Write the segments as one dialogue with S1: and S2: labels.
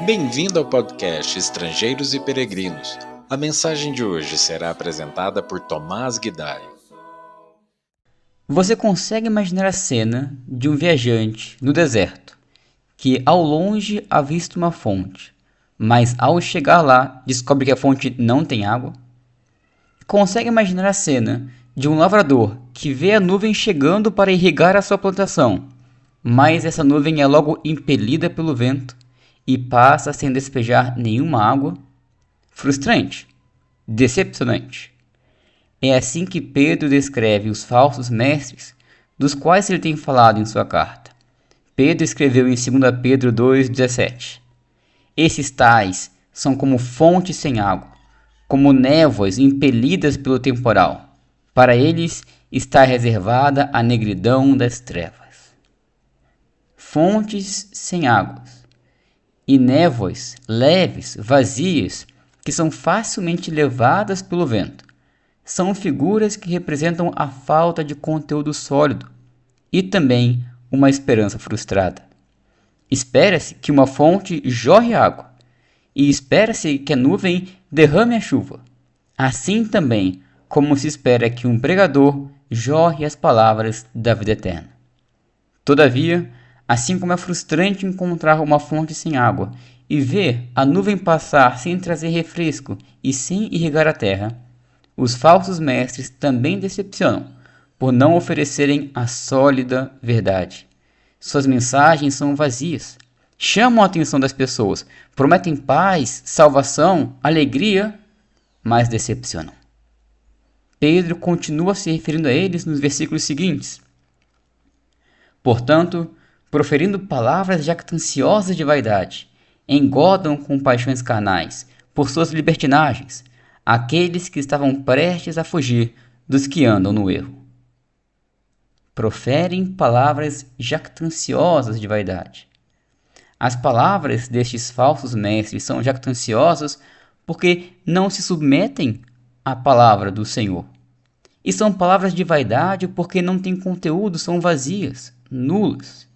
S1: Bem-vindo ao podcast Estrangeiros e Peregrinos. A mensagem de hoje será apresentada por Tomás Guidai.
S2: Você consegue imaginar a cena de um viajante no deserto, que ao longe avista uma fonte, mas ao chegar lá descobre que a fonte não tem água? Consegue imaginar a cena de um lavrador que vê a nuvem chegando para irrigar a sua plantação, mas essa nuvem é logo impelida pelo vento e passa sem despejar nenhuma água? Frustrante, decepcionante. É assim que Pedro descreve os falsos mestres dos quais ele tem falado em sua carta. Pedro escreveu em 2 Pedro 2,17: Esses tais são como fontes sem água, como névoas impelidas pelo temporal. Para eles está reservada a negridão das trevas. Fontes sem águas e névoas leves, vazias, que são facilmente levadas pelo vento. São figuras que representam a falta de conteúdo sólido e também uma esperança frustrada. Espera-se que uma fonte jorre água e espera-se que a nuvem derrame a chuva. Assim também como se espera que um pregador jorre as palavras da vida eterna. Todavia, assim como é frustrante encontrar uma fonte sem água e ver a nuvem passar sem trazer refresco e sem irrigar a terra, os falsos mestres também decepcionam por não oferecerem a sólida verdade. Suas mensagens são vazias, chamam a atenção das pessoas, prometem paz, salvação, alegria, mas decepcionam. Pedro continua se referindo a eles nos versículos seguintes. Portanto, proferindo palavras jactanciosas de vaidade, engodam com paixões carnais, por suas libertinagens, aqueles que estavam prestes a fugir dos que andam no erro. Proferem palavras jactanciosas de vaidade. As palavras destes falsos mestres são jactanciosas porque não se submetem à palavra do Senhor. E são palavras de vaidade porque não têm conteúdo, são vazias, nulas.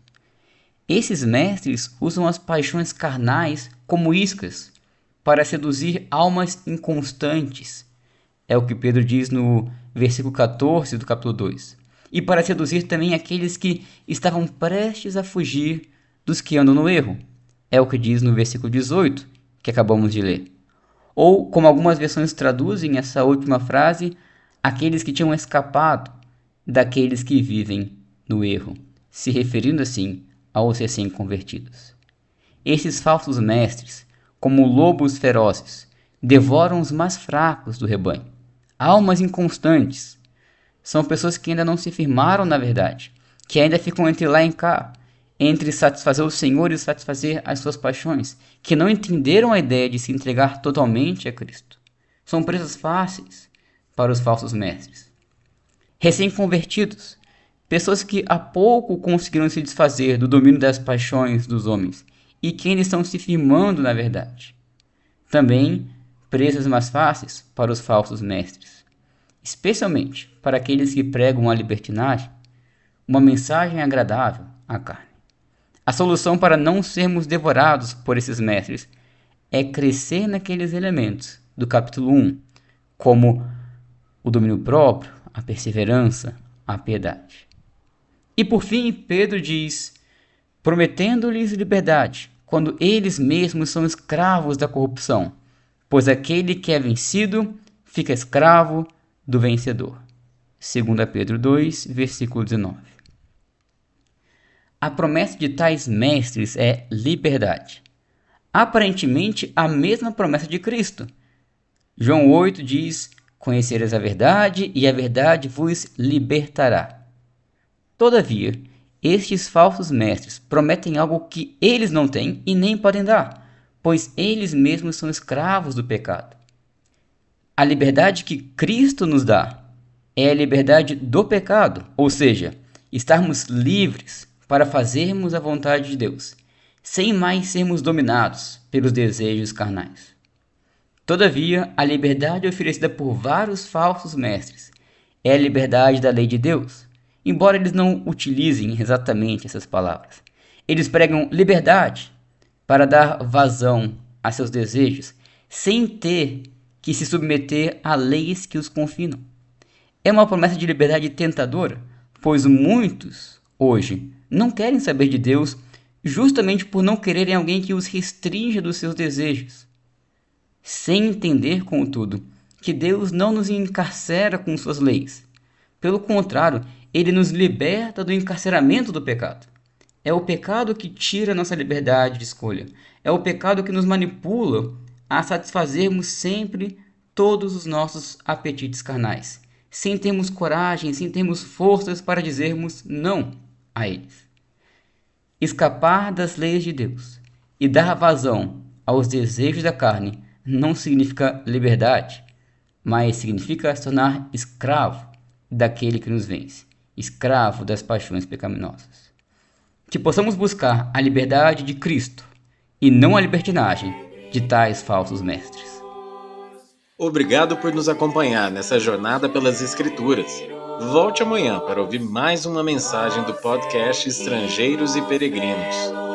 S2: Esses mestres usam as paixões carnais como iscas para seduzir almas inconstantes. É o que Pedro diz no versículo 14 do capítulo 2. E para seduzir também aqueles que estavam prestes a fugir dos que andam no erro. É o que diz no versículo 18, que acabamos de ler. Ou, como algumas versões traduzem essa última frase, aqueles que tinham escapado daqueles que vivem no erro, se referindo assim aos recém-convertidos. Esses falsos mestres, como lobos ferozes, devoram os mais fracos do rebanho. Almas inconstantes. São pessoas que ainda não se firmaram na verdade, que ainda ficam entre lá e cá, entre satisfazer o Senhor e satisfazer as suas paixões, que não entenderam a ideia de se entregar totalmente a Cristo. São presas fáceis para os falsos mestres. Recém-convertidos, pessoas que há pouco conseguiram se desfazer do domínio das paixões dos homens e que ainda estão se firmando na verdade. Também presas mais fáceis para os falsos mestres, especialmente para aqueles que pregam a libertinagem, uma mensagem agradável à carne. A solução para não sermos devorados por esses mestres é crescer naqueles elementos do capítulo 1, como o domínio próprio, a perseverança, a piedade. E por fim, Pedro diz, prometendo-lhes liberdade, quando eles mesmos são escravos da corrupção, pois aquele que é vencido fica escravo do vencedor. 2 Pedro 2, versículo 19. A promessa de tais mestres é liberdade. Aparentemente, a mesma promessa de Cristo. João 8 diz, conhecereis a verdade e a verdade vos libertará. Todavia, estes falsos mestres prometem algo que eles não têm e nem podem dar, pois eles mesmos são escravos do pecado. A liberdade que Cristo nos dá é a liberdade do pecado, ou seja, estarmos livres para fazermos a vontade de Deus, sem mais sermos dominados pelos desejos carnais. Todavia, a liberdade oferecida por vários falsos mestres é a liberdade da lei de Deus, embora eles não utilizem exatamente essas palavras. Eles pregam liberdade, para dar vazão a seus desejos sem ter que se submeter a leis que os confinam. É uma promessa de liberdade tentadora, pois muitos, hoje, não querem saber de Deus justamente por não quererem alguém que os restrinja dos seus desejos. Sem entender, contudo, que Deus não nos encarcera com suas leis. Pelo contrário, Ele nos liberta do encarceramento do pecado. É o pecado que tira nossa liberdade de escolha. É o pecado que nos manipula a satisfazermos sempre todos os nossos apetites carnais, sem termos coragem, sem termos forças para dizermos não a eles. Escapar das leis de Deus e dar vazão aos desejos da carne não significa liberdade, mas significa se tornar escravo daquele que nos vence, escravo das paixões pecaminosas. Que possamos buscar a liberdade de Cristo e não a libertinagem de tais falsos mestres.
S1: Obrigado por nos acompanhar nessa jornada pelas Escrituras. Volte amanhã para ouvir mais uma mensagem do podcast Estrangeiros e Peregrinos.